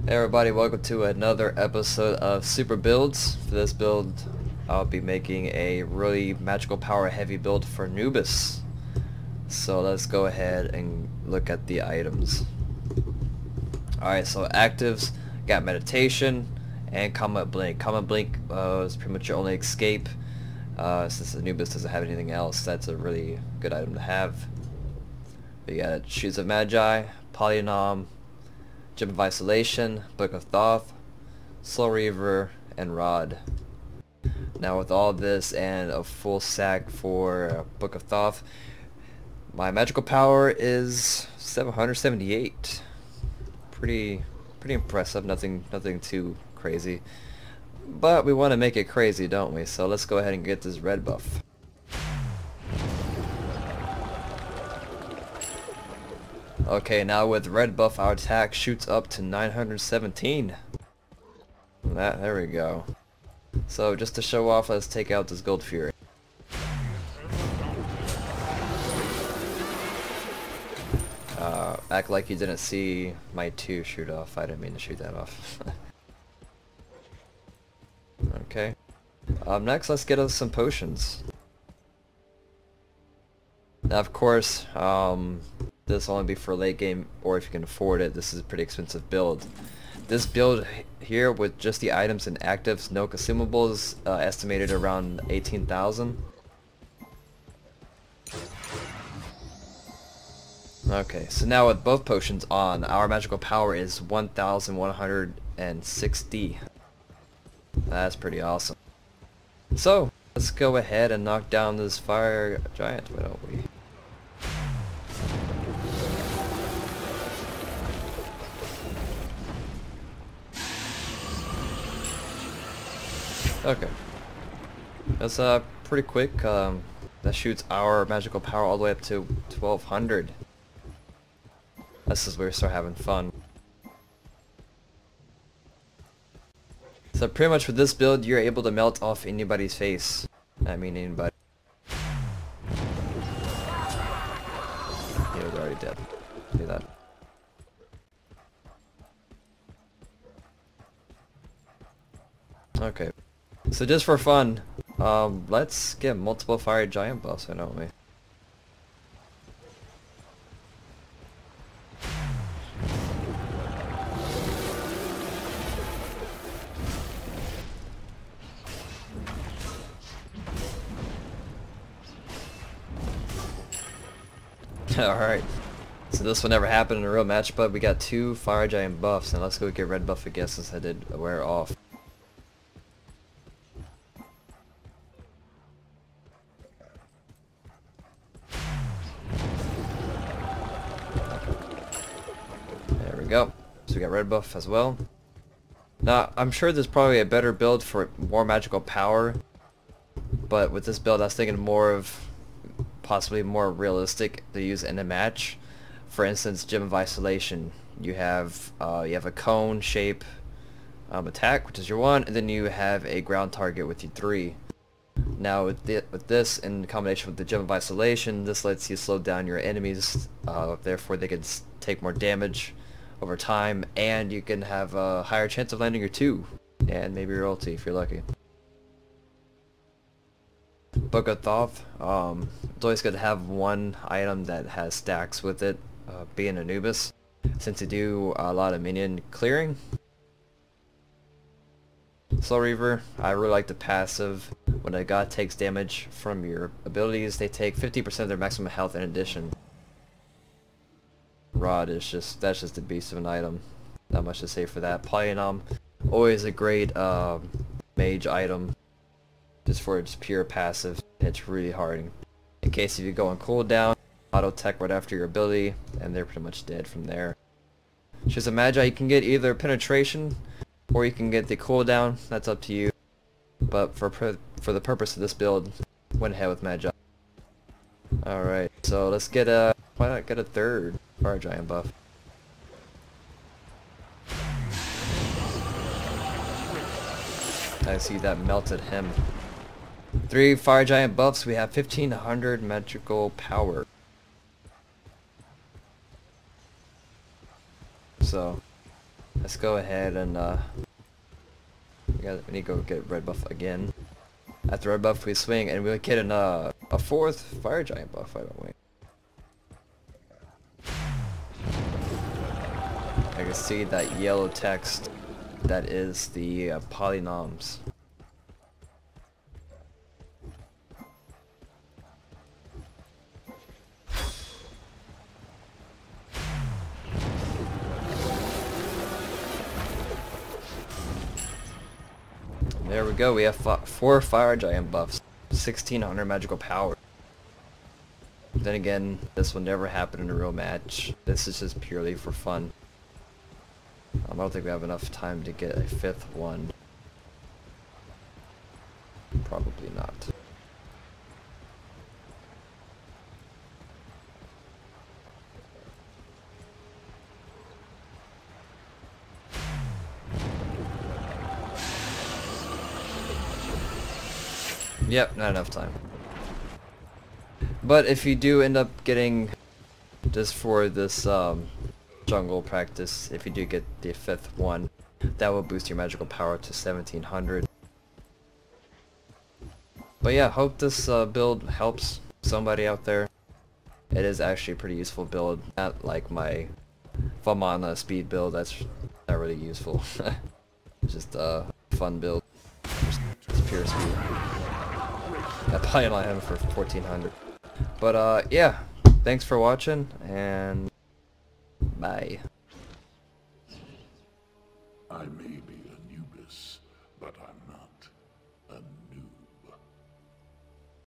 Hey everybody, welcome to another episode of Super Builds. For this build, I'll be making a really magical power heavy build for Anubis. So let's go ahead and look at the items. Alright, so actives, got meditation and Comet Blink. Comet Blink is pretty much your only escape. Since Anubis doesn't have anything else, that's a really good item to have. We got Shoes of Magi, Polynom, Gem of Isolation, Book of Thoth, Soul Reaver, and Rod. Now with all this and a full sack for Book of Thoth, my magical power is 778. Pretty impressive. Nothing too crazy. But we want to make it crazy, don't we? So let's go ahead and get this red buff. Okay, now with red buff, our attack shoots up to 917. There we go. So just to show off, let's take out this Gold Fury. Act like you didn't see my 2 shoot off. I didn't mean to shoot that off. Okay. Next, let's get us some potions. Now, of course, this will only be for late game, or if you can afford it. This is a pretty expensive build. This build here with just the items and actives, no consumables, estimated around 18,000. Okay, so now with both potions on, our magical power is 1,160. That's pretty awesome. So, let's go ahead and knock down this fire giant, why don't we? Okay. That's pretty quick. That shoots our magical power all the way up to 1200. This is where we start having fun. So pretty much with this build, you're able to melt off anybody's face. I mean anybody. He was already dead. Do that. Okay. So just for fun, let's get multiple fire giant buffs, why don't we? Alright, so this will never happen in a real match, but we got 2 fire giant buffs, and let's go get red buff again since I did wear off. There we go. So we got red buff as well. Now, I'm sure there's probably a better build for more magical power, but with this build I was thinking more of possibly more realistic to use in a match. For instance, Gem of Isolation. You have a cone shape attack, which is your 1, and then you have a ground target with your 3. Now with this in combination with the Gem of Isolation, this lets you slow down your enemies, therefore they can take more damage over time, and you can have a higher chance of landing your 2, and maybe your ulti if you're lucky. Book of Thoth, it's always good to have one item that has stacks with it, being Anubis, since you do a lot of minion clearing. Soul Reaver, I really like the passive. When a god takes damage from your abilities, they take 50% of their maximum health in addition. Rod is that's just a beast of an item. Not much to say for that. Polynom, always a great mage item. Just for its pure passive, it's really hard. In case if you go on cooldown, auto tech right after your ability, and they're pretty much dead from there. Shoes of Magi, you can get either penetration, or you can get the cooldown. That's up to you. But for the purpose of this build, went ahead with Magi. Alright, so let's get why not get a 3rd fire giant buff? I see that melted him. 3 fire giant buffs, we have 1500 magical power. So let's go ahead and we need to go get red buff again. After red buff we swing and we get a fourth fire giant buff, why don't we? I can see that yellow text. That is the polynoms. There we go, we have 4 fire giant buffs, 1600 magical power. Then again, this will never happen in a real match. This is just purely for fun. I don't think we have enough time to get a 5th one. Probably not. Yep, not enough time. But if you do end up getting, just for this jungle practice, if you do get the 5th one, that will boost your magical power to 1700. But yeah, hope this build helps somebody out there. It is actually a pretty useful build, not like my Vamana speed build, that's not really useful. Just a fun build, just pure speed. I probably only have him for 1400. But yeah, thanks for watching, and bye.